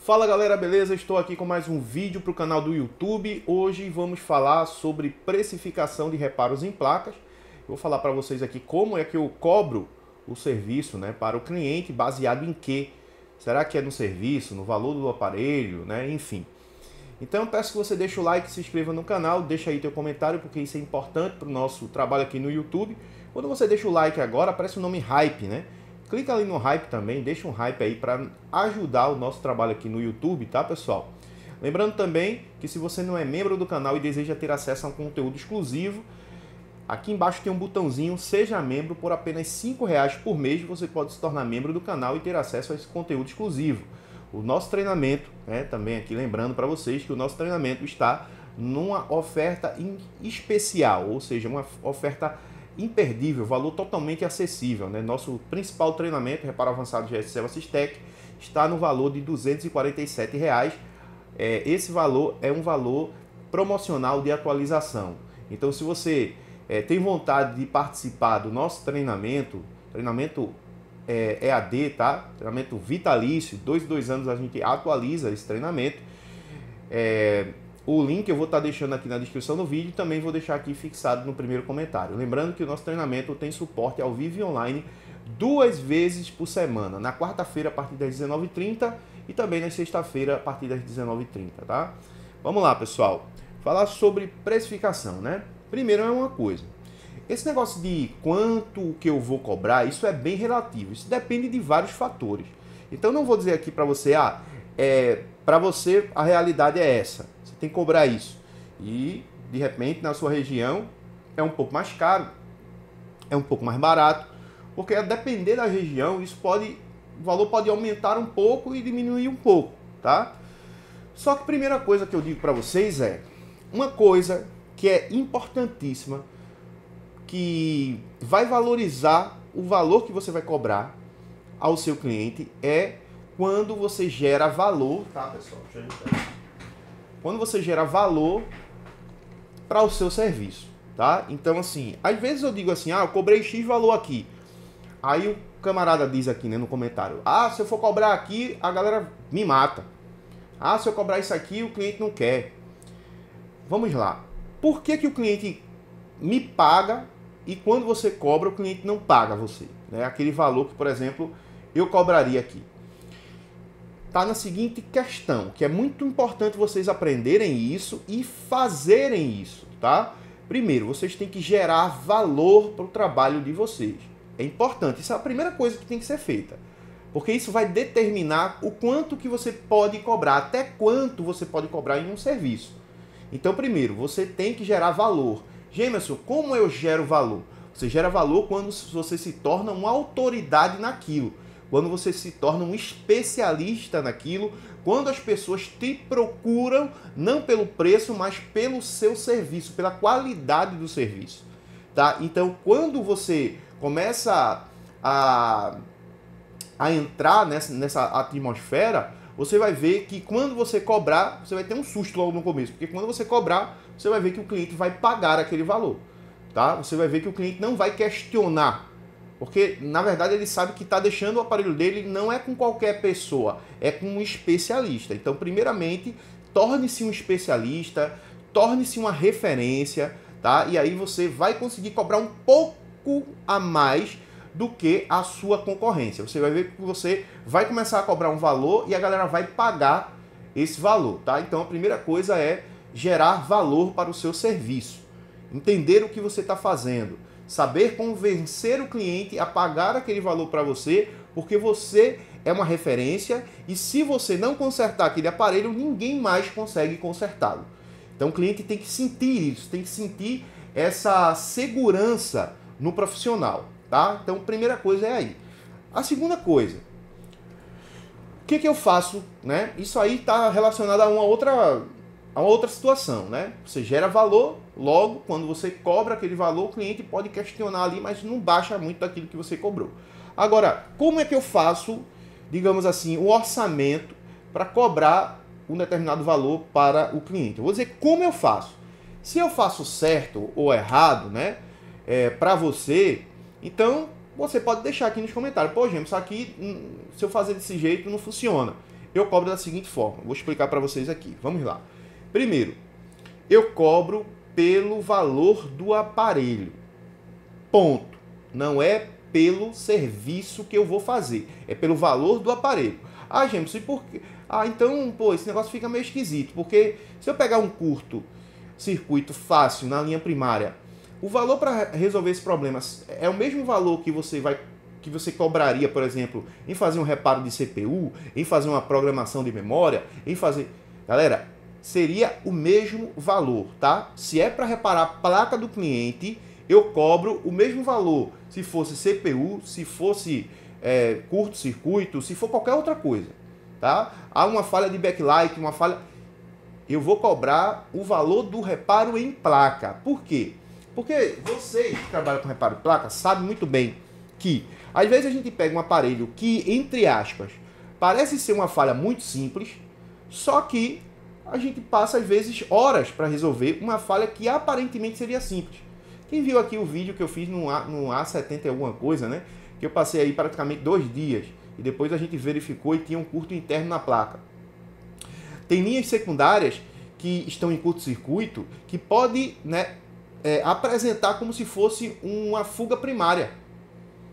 Fala galera, beleza? Estou aqui com mais um vídeo para o canal do YouTube. Hoje vamos falar sobre precificação de reparos em placas. Eu vou falar para vocês aqui como é que eu cobro o serviço, né, para o cliente, baseado em quê? Será que é no serviço, no valor do aparelho, né? Enfim. Então eu peço que você deixe o like, se inscreva no canal, deixa aí teu comentário, porque isso é importante para o nosso trabalho aqui no YouTube. Quando você deixa o like agora, aparece o nome Hype, né? Clica ali no Hype também, deixa um Hype aí para ajudar o nosso trabalho aqui no YouTube, tá, pessoal? Lembrando também que se você não é membro do canal e deseja ter acesso a um conteúdo exclusivo, aqui embaixo tem um botãozinho Seja Membro. Por apenas R$5 por mês você pode se tornar membro do canal e ter acesso a esse conteúdo exclusivo. O nosso treinamento, né, também aqui lembrando para vocês que o nosso treinamento está numa oferta especial, ou seja, uma oferta imperdível, valor totalmente acessível, né? Nosso principal treinamento, Reparo Avançado GSL Assistec, está no valor de R$247. Esse valor é um valor promocional de atualização. Então, se você tem vontade de participar do nosso treinamento EAD, tá? Treinamento vitalício, 2 anos a gente atualiza esse treinamento. O link eu vou estar deixando aqui na descrição do vídeo e também vou deixar aqui fixado no primeiro comentário. Lembrando que o nosso treinamento tem suporte ao vivo e online 2 vezes por semana. Na quarta-feira a partir das 19h30 e também na sexta-feira a partir das 19h30, tá? Vamos lá, pessoal. Falar sobre precificação, né? Primeiro é uma coisa. Esse negócio de quanto que eu vou cobrar, isso é bem relativo. Isso depende de vários fatores. Então não vou dizer aqui para você, para você a realidade é essa. Você tem que cobrar isso. E, de repente, na sua região, é um pouco mais caro, é um pouco mais barato, porque a depender da região, o valor pode aumentar um pouco e diminuir um pouco, tá? Só que a primeira coisa que eu digo para vocês é, uma coisa que é importantíssima, que vai valorizar o valor que você vai cobrar ao seu cliente, é quando você gera valor, tá, pessoal? Deixa eu ver. Quando você gera valor para o seu serviço, tá? Então, assim, às vezes eu digo assim, eu cobrei X valor aqui. Aí o camarada diz aqui, né, no comentário, se eu for cobrar aqui, a galera me mata. Se eu cobrar isso aqui, o cliente não quer. Vamos lá. Por que o cliente me paga e quando você cobra, o cliente não paga você? Né? Aquele valor que, por exemplo, eu cobraria aqui. Tá na seguinte questão, que é muito importante vocês aprenderem isso e fazerem isso, tá? Primeiro, vocês têm que gerar valor para o trabalho de vocês. É importante, isso é a primeira coisa que tem que ser feita. Porque isso vai determinar o quanto que você pode cobrar, até quanto você pode cobrar em um serviço. Então, primeiro, você tem que gerar valor. Gemerson, como eu gero valor? Você gera valor quando você se torna uma autoridade naquilo. Quando você se torna um especialista naquilo, quando as pessoas te procuram, não pelo preço, mas pelo seu serviço, pela qualidade do serviço. Tá? Então, quando você começa a entrar nessa atmosfera, você vai ver que quando você cobrar, você vai ter um susto logo no começo, porque quando você cobrar, você vai ver que o cliente vai pagar aquele valor. Tá? Você vai ver que o cliente não vai questionar. Porque, na verdade, ele sabe que está deixando o aparelho dele não é com qualquer pessoa, é com um especialista. Então, primeiramente, torne-se um especialista, torne-se uma referência, tá? E aí você vai conseguir cobrar um pouco a mais do que a sua concorrência. Você vai ver que você vai começar a cobrar um valor e a galera vai pagar esse valor, tá? Então, a primeira coisa é gerar valor para o seu serviço. Entender o que você está fazendo. Saber convencer o cliente a pagar aquele valor para você, porque você é uma referência e se você não consertar aquele aparelho, ninguém mais consegue consertá-lo. Então o cliente tem que sentir isso, tem que sentir essa segurança no profissional, tá? Então a primeira coisa é aí. A segunda coisa, o que eu faço, né? Isso aí está relacionado a uma outra situação, né? Você gera valor, logo, quando você cobra aquele valor, o cliente pode questionar ali, mas não baixa muito daquilo que você cobrou. Agora, como é que eu faço, digamos assim, o orçamento para cobrar um determinado valor para o cliente? Eu vou dizer como eu faço. Se eu faço certo ou errado, né, para você, então você pode deixar aqui nos comentários. Pô, gente, isso aqui, se eu fazer desse jeito, não funciona. eu cobro da seguinte forma. Vou explicar para vocês aqui. Vamos lá. Primeiro, eu cobro pelo valor do aparelho. Ponto. Não é pelo serviço que eu vou fazer. É pelo valor do aparelho. Ah, James, e por quê? Ah, então, pô, esse negócio fica meio esquisito. Porque se eu pegar um curto-circuito fácil na linha primária, o valor para resolver esse problema é o mesmo valor que você cobraria, por exemplo, em fazer um reparo de CPU, em fazer uma programação de memória, em fazer... Galera, seria o mesmo valor, tá? Se é para reparar a placa do cliente, eu cobro o mesmo valor se fosse CPU, se fosse curto-circuito, se for qualquer outra coisa, tá? Há uma falha de backlight, uma falha... Eu vou cobrar o valor do reparo em placa. Por quê? Porque vocês que trabalham com reparo de placa sabem muito bem que, às vezes, a gente pega um aparelho que, entre aspas, parece ser uma falha muito simples, só que a gente passa, às vezes, horas para resolver uma falha que aparentemente seria simples. Quem viu aqui o vídeo que eu fiz no A70 e alguma coisa, né? Que eu passei aí praticamente 2 dias e depois a gente verificou e tinha um curto interno na placa. Tem linhas secundárias que estão em curto-circuito que pode, né, apresentar como se fosse uma fuga primária.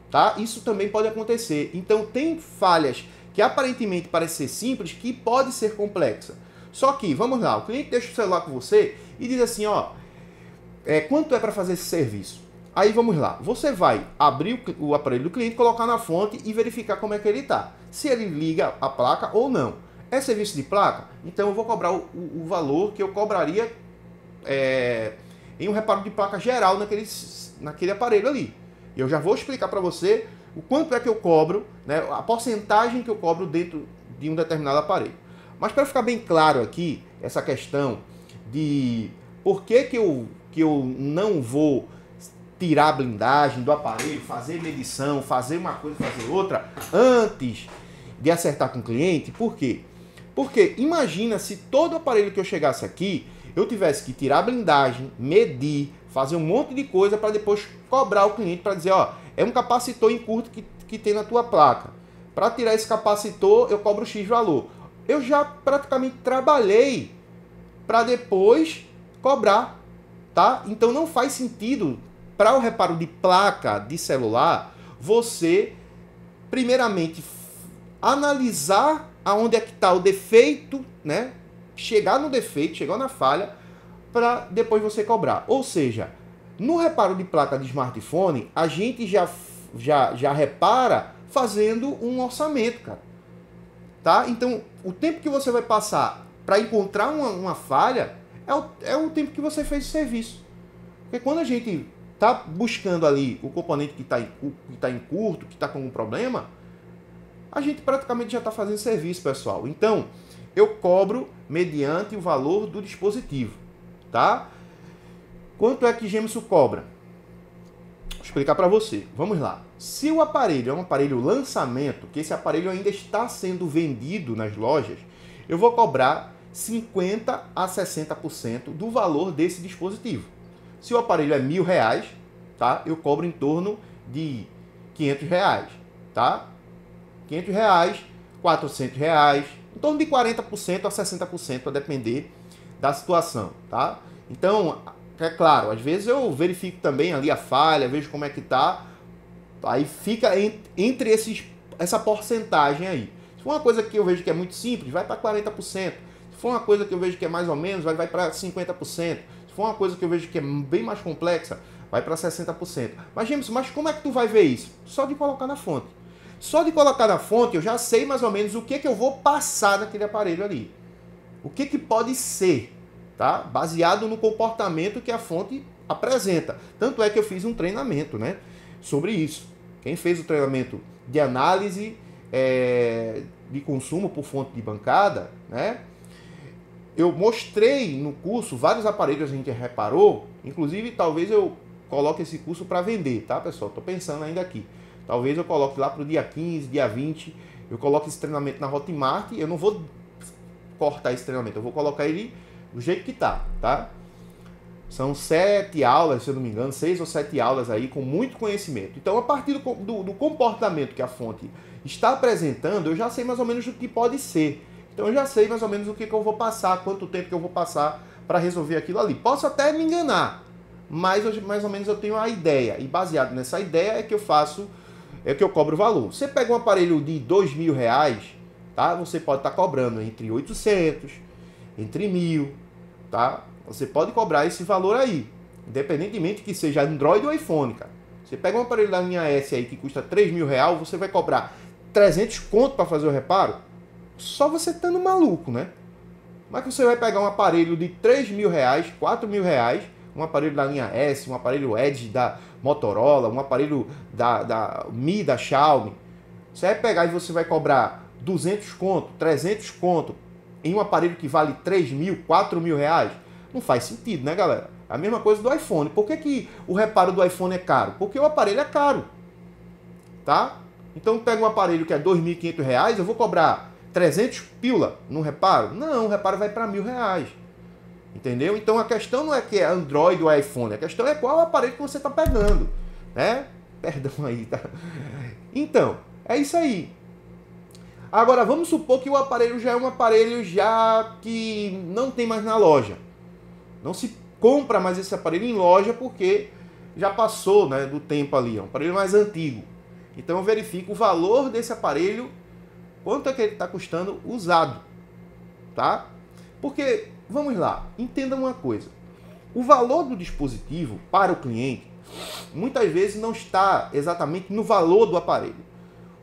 Tá? Isso também pode acontecer. Então tem falhas que aparentemente parecem ser simples que pode ser complexa. Só que, vamos lá, o cliente deixa o celular com você e diz assim, ó, quanto é para fazer esse serviço? Aí vamos lá, você vai abrir o aparelho do cliente, colocar na fonte e verificar como é que ele está. Se ele liga a placa ou não. É serviço de placa? Então eu vou cobrar o valor que eu cobraria em um reparo de placa geral naquele aparelho ali. Eu já vou explicar para você o quanto é que eu cobro, né, a porcentagem que eu cobro dentro de um determinado aparelho. Mas para ficar bem claro aqui, essa questão de por que eu não vou tirar a blindagem do aparelho, fazer medição, fazer uma coisa, fazer outra, antes de acertar com o cliente, por quê? Porque imagina se todo aparelho que eu chegasse aqui, eu tivesse que tirar a blindagem, medir, fazer um monte de coisa para depois cobrar o cliente para dizer, ó, é um capacitor em curto que tem na tua placa. Para tirar esse capacitor, eu cobro X valor. Eu já praticamente trabalhei para depois cobrar, tá? Então não faz sentido para o reparo de placa de celular você primeiramente analisar aonde é que está o defeito, né? Chegar no defeito, chegar na falha, para depois você cobrar. Ou seja, no reparo de placa de smartphone, a gente já repara fazendo um orçamento, cara. Tá? Então, o tempo que você vai passar para encontrar uma falha é o tempo que você fez o serviço. Porque quando a gente está buscando ali o componente que está em curto, que está com um problema, a gente praticamente já está fazendo serviço, pessoal. Então, eu cobro mediante o valor do dispositivo, tá? Quanto é que Gemerson cobra? Vou explicar para você. Vamos lá. Se o aparelho é um aparelho lançamento, que esse aparelho ainda está sendo vendido nas lojas, eu vou cobrar 50% a 60% do valor desse dispositivo. Se o aparelho é R$1.000, tá? Eu cobro em torno de R$500, tá? R$500, R$400, em torno de 40% a 60%, a depender da situação, tá? Então, é claro, às vezes eu verifico também ali a falha, vejo como é que tá, aí fica entre essa porcentagem aí. Se for uma coisa que eu vejo que é muito simples, vai para 40%. Se for uma coisa que eu vejo que é mais ou menos, vai para 50%. Se for uma coisa que eu vejo que é bem mais complexa, vai para 60%. Mas, James, como é que tu vai ver isso? Só de colocar na fonte. Só de colocar na fonte, eu já sei mais ou menos o que eu vou passar naquele aparelho ali. O que pode ser, tá? Baseado no comportamento que a fonte apresenta. Tanto é que eu fiz um treinamento, né, sobre isso. Quem fez o treinamento de análise de consumo por fonte de bancada, né, eu mostrei no curso vários aparelhos que a gente reparou. Inclusive, talvez eu coloque esse curso para vender, tá, pessoal? Estou pensando ainda aqui. Talvez eu coloque lá para o dia 15, dia 20, eu coloque esse treinamento na Hotmart. Eu não vou cortar esse treinamento, eu vou colocar ele do jeito que tá? São 7 aulas, se eu não me engano, 6 ou 7 aulas aí com muito conhecimento. Então, a partir do comportamento que a fonte está apresentando, eu já sei mais ou menos o que pode ser. Então eu já sei mais ou menos o que eu vou passar, quanto tempo que eu vou passar para resolver aquilo ali. Posso até me enganar, mas mais ou menos eu tenho a ideia. E baseado nessa ideia é que eu faço, é que eu cobro o valor. Você pega um aparelho de R$2.000, tá? Você pode estar cobrando entre 800, entre 1.000, tá? Você pode cobrar esse valor aí, independentemente que seja Android ou iPhone, cara. Você pega um aparelho da linha S aí que custa R$3.000, você vai cobrar 300 conto para fazer o reparo? Só você estando maluco, né? Como é que você vai pegar um aparelho de R$3.000, R$4.000, um aparelho da linha S, um aparelho Edge da Motorola, um aparelho da Mi, da Xiaomi? Você vai pegar e você vai cobrar 200 conto, 300 conto em um aparelho que vale R$3.000, R$4.000? Não faz sentido, né, galera? A mesma coisa do iPhone. Por que o reparo do iPhone é caro? Porque o aparelho é caro, tá? Então pega um aparelho que é R$2.500, eu vou cobrar 300 pila no reparo? Não, o reparo vai para R$1.000. Entendeu? Então a questão não é que é Android ou iPhone, a questão é qual aparelho que você está pegando, né? Perdão aí, tá? Então, é isso aí. Agora vamos supor que o aparelho já é um aparelho já que não tem mais na loja. Não se compra mais esse aparelho em loja porque já passou, né, do tempo ali, é um aparelho mais antigo. Então eu verifico o valor desse aparelho, quanto é que ele está custando usado, tá? Porque, vamos lá, entenda uma coisa. O valor do dispositivo para o cliente, muitas vezes não está exatamente no valor do aparelho.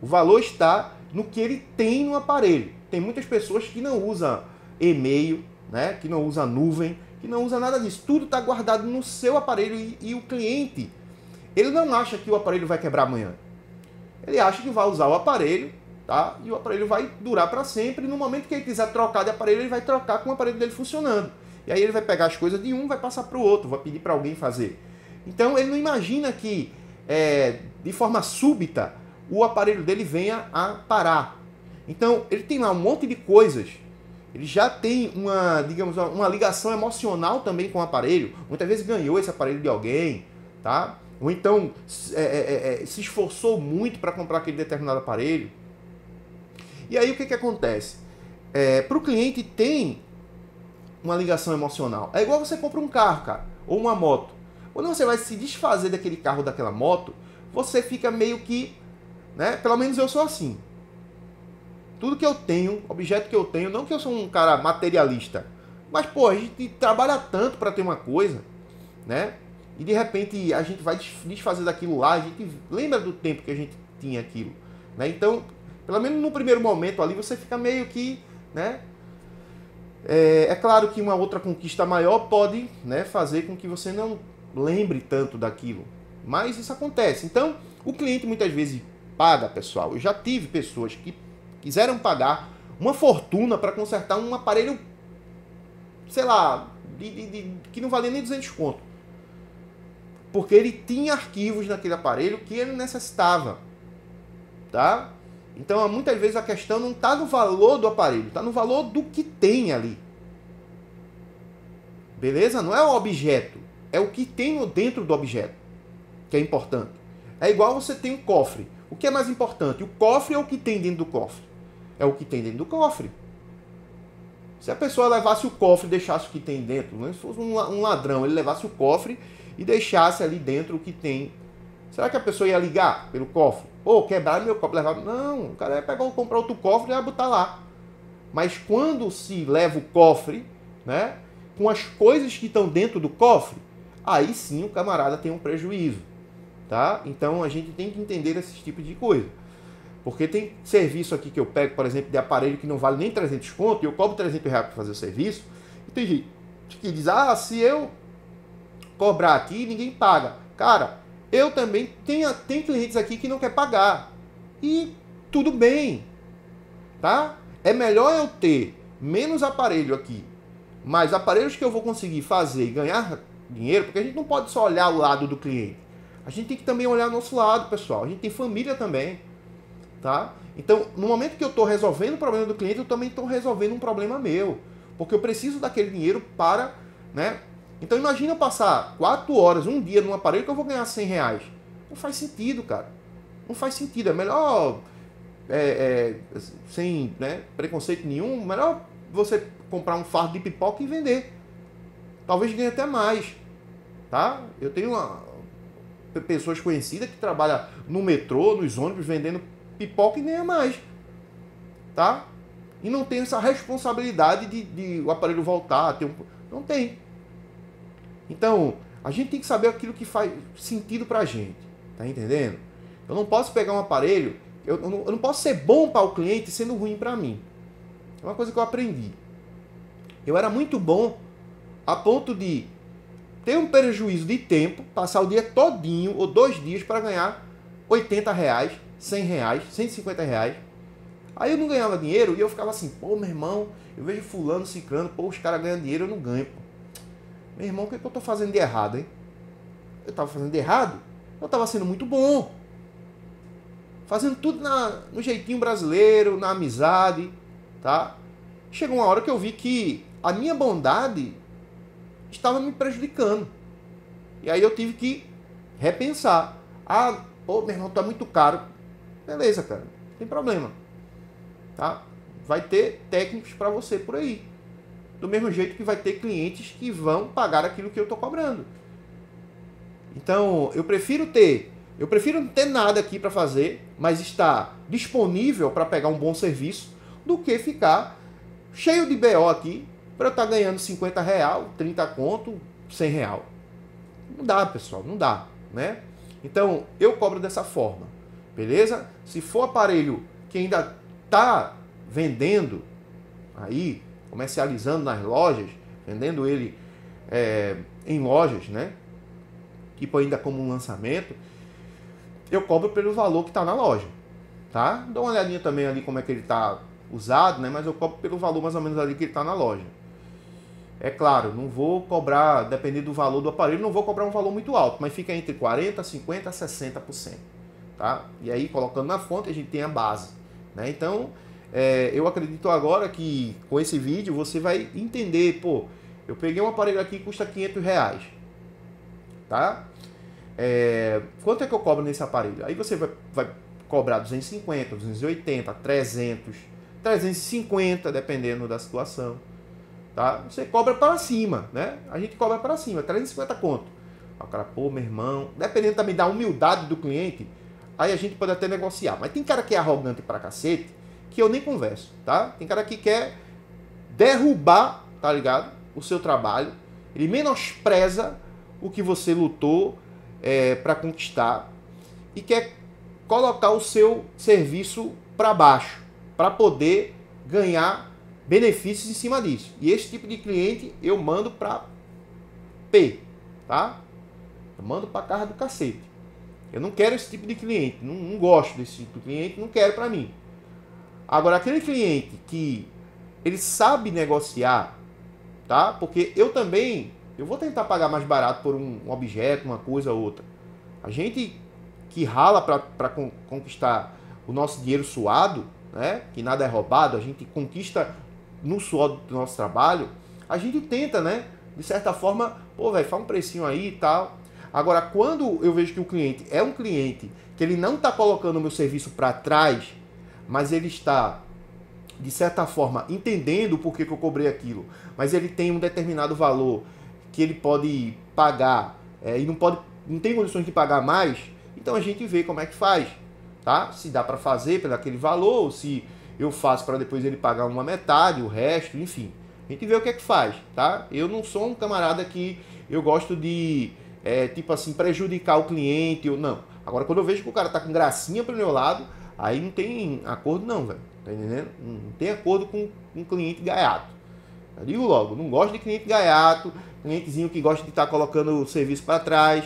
O valor está no que ele tem no aparelho. Tem muitas pessoas que não usam e-mail, né, que não usam nuvem, que não usa nada disso. Tudo está guardado no seu aparelho e o cliente, ele não acha que o aparelho vai quebrar amanhã. Ele acha que vai usar o aparelho, tá? E o aparelho vai durar para sempre. E no momento que ele quiser trocar de aparelho, ele vai trocar com o aparelho dele funcionando. E aí ele vai pegar as coisas de um, vai passar para o outro, vai pedir para alguém fazer. Então ele não imagina que de forma súbita o aparelho dele venha a parar. Então ele tem lá um monte de coisas. Ele já tem uma ligação emocional também com o aparelho. Muitas vezes ganhou esse aparelho de alguém, tá? Ou então se esforçou muito para comprar aquele determinado aparelho. E aí o que acontece? Para o cliente tem uma ligação emocional. É igual você compra um carro, cara, ou uma moto. Quando você vai se desfazer daquele carro ou daquela moto, você fica meio que, né? Pelo menos eu sou assim. Tudo que eu tenho, objeto que eu tenho, não que eu sou um cara materialista, mas, pô, a gente trabalha tanto para ter uma coisa, né? E de repente a gente vai desfazer daquilo lá, a gente lembra do tempo que a gente tinha aquilo, né? Então, pelo menos no primeiro momento ali, você fica meio que, né? É claro que uma outra conquista maior pode, né, fazer com que você não lembre tanto daquilo, mas isso acontece. Então, o cliente muitas vezes paga, pessoal. Eu já tive pessoas que quiseram pagar uma fortuna para consertar um aparelho, sei lá, que não valia nem 200 conto. Porque ele tinha arquivos naquele aparelho que ele necessitava, tá? Então, muitas vezes a questão não está no valor do aparelho, está no valor do que tem ali. Beleza? Não é o objeto, é o que tem dentro do objeto que é importante. É igual você tem um cofre. O que é mais importante? O cofre ou o que tem dentro do cofre? É o que tem dentro do cofre. Se a pessoa levasse o cofre e deixasse o que tem dentro, né? Se fosse um ladrão, ele levasse o cofre e deixasse ali dentro o que tem, será que a pessoa ia ligar pelo cofre? Pô, quebraram meu cofre, levar. Não, o cara ia pegar, comprar outro cofre e ia botar lá. Mas quando se leva o cofre, né, com as coisas que estão dentro do cofre, aí sim o camarada tem um prejuízo, tá? Então a gente tem que entender esses tipos de coisa. Porque tem serviço aqui que eu pego, por exemplo, de aparelho que não vale nem 300 conto, e eu cobro 300 reais para fazer o serviço, e tem gente que diz, se eu cobrar aqui, ninguém paga. Cara, eu também tenho clientes aqui que não quer pagar. E tudo bem, tá? É melhor eu ter menos aparelho aqui, mas aparelhos que eu vou conseguir fazer e ganhar dinheiro, porque a gente não pode só olhar o lado do cliente. A gente tem que também olhar o nosso lado, pessoal. A gente tem família também, tá? Então, no momento que eu estou resolvendo o problema do cliente, eu também estou resolvendo um problema meu, porque eu preciso daquele dinheiro para, né? Então imagina eu passar 4 horas, um dia num aparelho que eu vou ganhar 100 reais. Não faz sentido, cara. Não faz sentido. É melhor sem, né, preconceito nenhum, melhor você comprar um fardo de pipoca e vender. Talvez ganhe até mais, tá? Eu tenho pessoas conhecidas que trabalham no metrô, nos ônibus, vendendo pipoca e ganha mais, tá? E não tem essa responsabilidade de o aparelho voltar, não tem. Então, a gente tem que saber aquilo que faz sentido pra gente, tá entendendo? Eu não posso pegar um aparelho, eu não posso ser bom para o cliente sendo ruim para mim. É uma coisa que eu aprendi. Eu era muito bom a ponto de ter um prejuízo de tempo, passar o dia todinho ou 2 dias para ganhar R$80, R$100, R$150. Aí eu não ganhava dinheiro e eu ficava assim, pô, meu irmão, eu vejo fulano, ciclano, pô, os caras ganham dinheiro, eu não ganho, pô. Meu irmão, o que eu tô fazendo de errado, hein? Eu tava fazendo de errado? Eu tava sendo muito bom. Fazendo tudo no jeitinho brasileiro, na amizade, tá? Chegou uma hora que eu vi que a minha bondade estava me prejudicando. E aí eu tive que repensar. Ah, pô, meu irmão, tá muito caro. Beleza, cara, não tem problema. Tá? Vai ter técnicos para você por aí. Do mesmo jeito que vai ter clientes que vão pagar aquilo que eu tô cobrando. Então, eu prefiro não ter nada aqui para fazer, mas estar disponível para pegar um bom serviço, do que ficar cheio de BO aqui para eu estar ganhando R$50, 30 conto, R$100. Não dá, pessoal, não dá, né? Então, eu cobro dessa forma, beleza? Se for aparelho que ainda está vendendo aí, comercializando nas lojas, vendendo ele em lojas, né? Tipo ainda como um lançamento, eu cobro pelo valor que está na loja, tá? Dá uma olhadinha também ali como é que ele está usado, né? Mas eu cobro pelo valor mais ou menos ali que ele está na loja. É claro, não vou cobrar, dependendo do valor do aparelho, não vou cobrar um valor muito alto, mas fica entre 40%, 50%, 60%, tá? E aí, colocando na fonte, a gente tem a base, né? Então, eu acredito agora que com esse vídeo você vai entender, pô, eu peguei um aparelho aqui que custa R$500, tá? Quanto é que eu cobro nesse aparelho? Aí você vai cobrar 250, 280, 300, 350, dependendo da situação, tá? Você cobra para cima, né? A gente cobra para cima, 350 conto. O cara, pô, meu irmão, dependendo também da humildade do cliente, aí a gente pode até negociar. Mas tem cara que é arrogante pra cacete, que eu nem converso, tá? Tem cara que quer derrubar, tá ligado? O seu trabalho. Ele menospreza o que você lutou para conquistar e quer colocar o seu serviço para baixo, para poder ganhar benefícios em cima disso. E esse tipo de cliente eu mando para P, tá? Eu mando para casa do cacete. Eu não quero esse tipo de cliente, não gosto desse tipo de cliente, não quero para mim. Agora, aquele cliente que ele sabe negociar, tá? Porque eu vou tentar pagar mais barato por um objeto, uma coisa ou outra. A gente que rala para conquistar o nosso dinheiro suado, né? Que nada é roubado, a gente conquista no suor do nosso trabalho, a gente tenta, né? De certa forma, pô, velho, faz um precinho aí e tal. Agora, quando eu vejo que o cliente é um cliente que ele não está colocando o meu serviço para trás, mas ele está, de certa forma, entendendo por que eu cobrei aquilo, mas ele tem um determinado valor que ele pode pagar e não tem condições de pagar mais, então a gente vê como é que faz, tá? Se dá para fazer pelo aquele valor, ou se eu faço para depois ele pagar uma metade, o resto, enfim. A gente vê o que é que faz, tá? Eu não sou um camarada que eu gosto de, tipo assim, prejudicar o cliente, ou não. Agora, quando eu vejo que o cara tá com gracinha pro meu lado, aí não tem acordo não, velho. Tá entendendo? Não tem acordo com um cliente gaiato. Eu digo logo, não gosto de cliente gaiato, clientezinho que gosta de estar colocando o serviço para trás.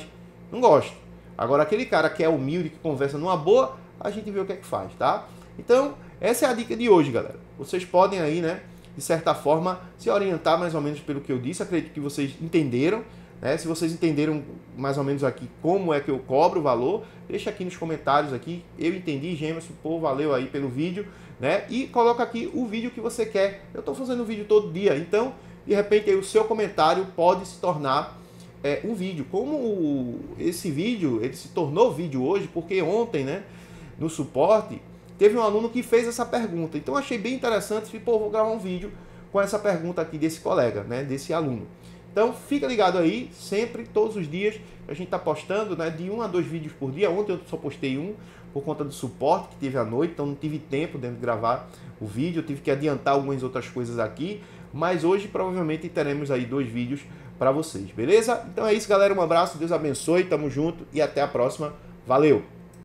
Não gosto. Agora, aquele cara que é humilde, que conversa numa boa, a gente vê o que é que faz, tá? Então, essa é a dica de hoje, galera. Vocês podem aí, né, de certa forma, se orientar mais ou menos pelo que eu disse. Acredito que vocês entenderam, né? Se vocês entenderam mais ou menos aqui como é que eu cobro o valor, deixa aqui nos comentários aqui. Eu entendi, Gemerson, pô, valeu aí pelo vídeo, né? E coloca aqui o vídeo que você quer. Eu estou fazendo vídeo todo dia, então, de repente, aí, o seu comentário pode se tornar um vídeo. Como esse vídeo, ele se tornou vídeo hoje, porque ontem, né, no suporte, teve um aluno que fez essa pergunta. Então achei bem interessante, falei, pô, vou gravar um vídeo com essa pergunta aqui desse colega, né, desse aluno. Então fica ligado aí, sempre, todos os dias, a gente está postando, né, de 1 a 2 vídeos por dia. Ontem eu só postei um, por conta do suporte que tive à noite, então não tive tempo de gravar o vídeo, eu tive que adiantar algumas outras coisas aqui, mas hoje provavelmente teremos aí 2 vídeos para vocês, beleza? Então é isso, galera, um abraço, Deus abençoe, tamo junto e até a próxima, valeu!